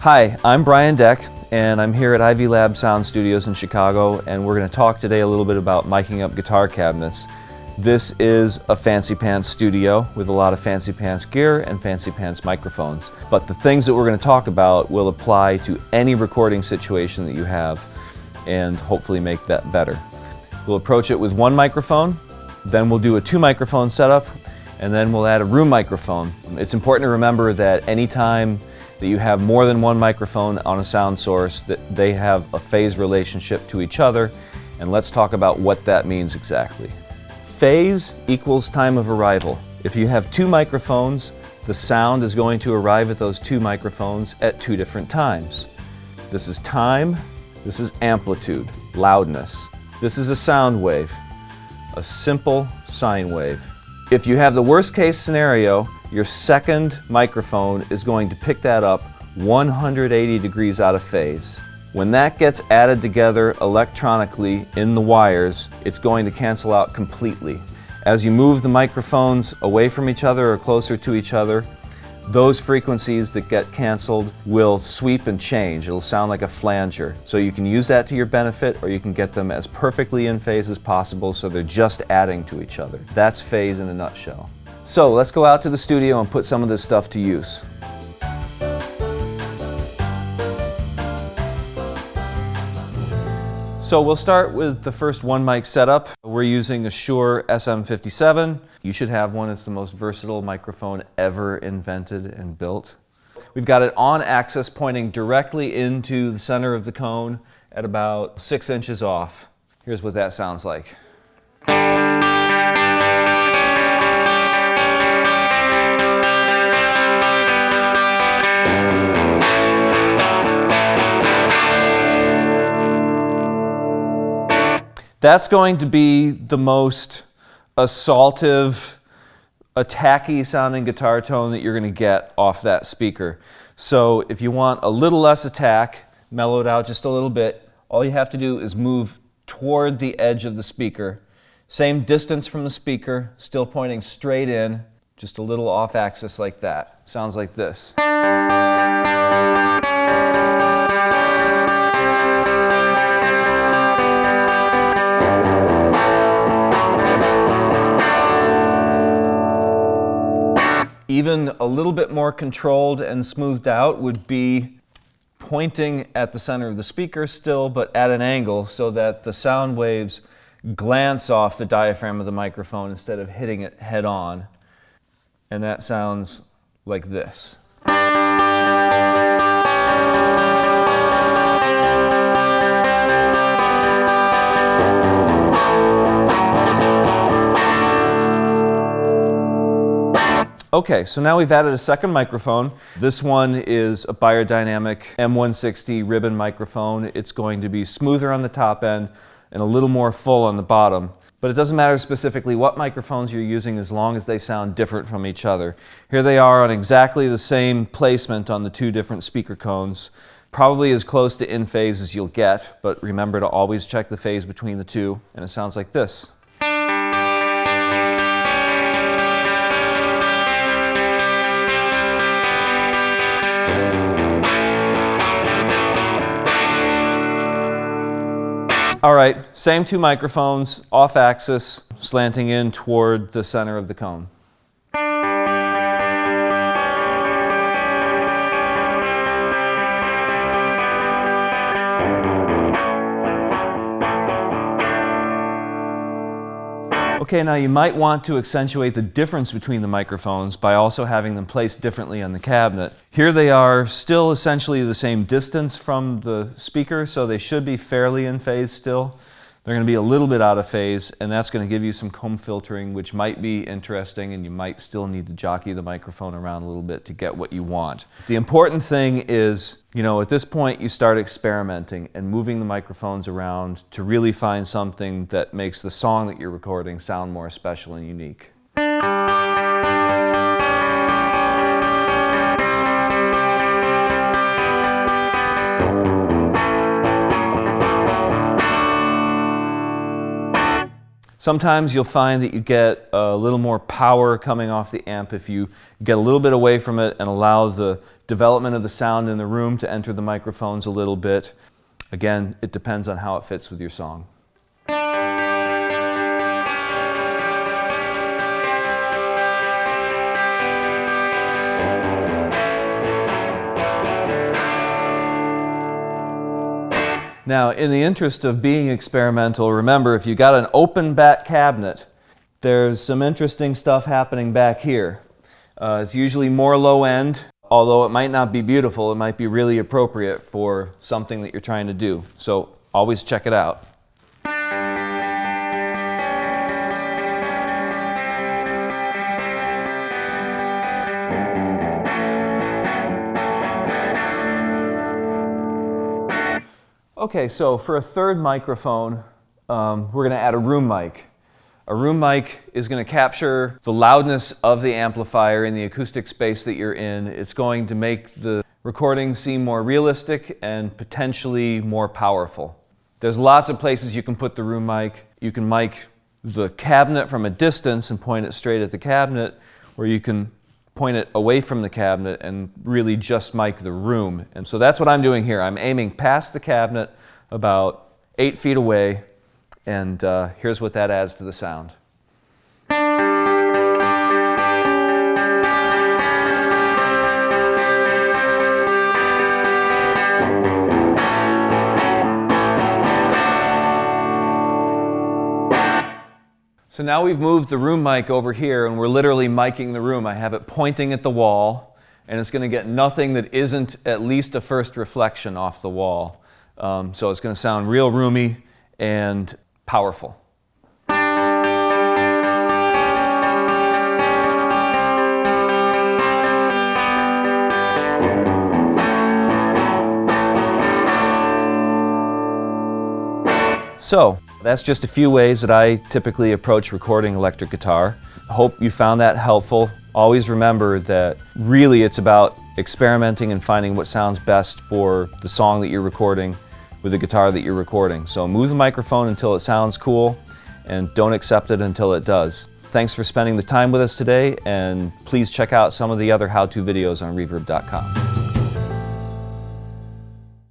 Hi, I'm Brian Deck, and I'm here at Ivy Lab Sound Studios in Chicago, and we're going to talk today a little bit about miking up guitar cabinets. This is a fancy pants studio with a lot of fancy pants gear and fancy pants microphones. But the things that we're going to talk about will apply to any recording situation that you have and hopefully make that better. We'll approach it with one microphone, then we'll do a two microphone setup, and then we'll add a room microphone. It's important to remember that anytime that you have more than one microphone on a sound source, that they have a phase relationship to each other, and let's talk about what that means exactly. Phase equals time of arrival. If you have two microphones, the sound is going to arrive at those two microphones at two different times. This is time, this is amplitude, loudness. This is a sound wave, a simple sine wave. If you have the worst case scenario, your second microphone is going to pick that up 180 degrees out of phase. When that gets added together electronically in the wires, it's going to cancel out completely. As you move the microphones away from each other or closer to each other, those frequencies that get canceled will sweep and change. It'll sound like a flanger. So you can use that to your benefit, or you can get them as perfectly in phase as possible so they're just adding to each other. That's phase in a nutshell. So let's go out to the studio and put some of this stuff to use. So we'll start with the first one mic setup. We're using a Shure SM57. You should have one. It's the most versatile microphone ever invented and built. We've got it on axis pointing directly into the center of the cone at about 6 inches off. Here's what that sounds like. That's going to be the most assaultive, attacky sounding guitar tone that you're going to get off that speaker. So if you want a little less attack, mellow it out just a little bit, all you have to do is move toward the edge of the speaker. Same distance from the speaker, still pointing straight in, just a little off axis like that. Sounds like this. Even a little bit more controlled and smoothed out would be pointing at the center of the speaker still, but at an angle so that the sound waves glance off the diaphragm of the microphone instead of hitting it head on. And that sounds like this. Okay, so now we've added a second microphone. This one is a Beyerdynamic M160 ribbon microphone. It's going to be smoother on the top end and a little more full on the bottom. But it doesn't matter specifically what microphones you're using as long as they sound different from each other. Here they are on exactly the same placement on the two different speaker cones. Probably as close to in phase as you'll get, but remember to always check the phase between the two, and it sounds like this. All right, same two microphones, off axis, slanting in toward the center of the cone. Okay, now you might want to accentuate the difference between the microphones by also having them placed differently on the cabinet. Here they are still essentially the same distance from the speaker, so they should be fairly in phase still. They're going to be a little bit out of phase, and that's going to give you some comb filtering, which might be interesting, and you might still need to jockey the microphone around a little bit to get what you want. The important thing is, at this point you start experimenting and moving the microphones around to really find something that makes the song that you're recording sound more special and unique. Sometimes you'll find that you get a little more power coming off the amp if you get a little bit away from it and allow the development of the sound in the room to enter the microphones a little bit. Again, it depends on how it fits with your song. Now, in the interest of being experimental, remember, if you got an open back cabinet, there's some interesting stuff happening back here. It's usually more low end, although it might not be beautiful, it might be really appropriate for something that you're trying to do. So always check it out. Okay, so for a third microphone, we're going to add a room mic. A room mic is going to capture the loudness of the amplifier in the acoustic space that you're in. It's going to make the recording seem more realistic and potentially more powerful. There's lots of places you can put the room mic. You can mic the cabinet from a distance and point it straight at the cabinet, or you can point it away from the cabinet and really just mic the room. And so that's what I'm doing here. I'm aiming past the cabinet about 8 feet away, and here's what that adds to the sound. So now we've moved the room mic over here and we're literally miking the room. I have it pointing at the wall and it's going to get nothing that isn't at least a first reflection off the wall. So it's going to sound real roomy and powerful. So that's just a few ways that I typically approach recording electric guitar. I hope you found that helpful. Always remember that really it's about experimenting and finding what sounds best for the song that you're recording with the guitar that you're recording. So move the microphone until it sounds cool and don't accept it until it does. Thanks for spending the time with us today, and please check out some of the other how-to videos on Reverb.com.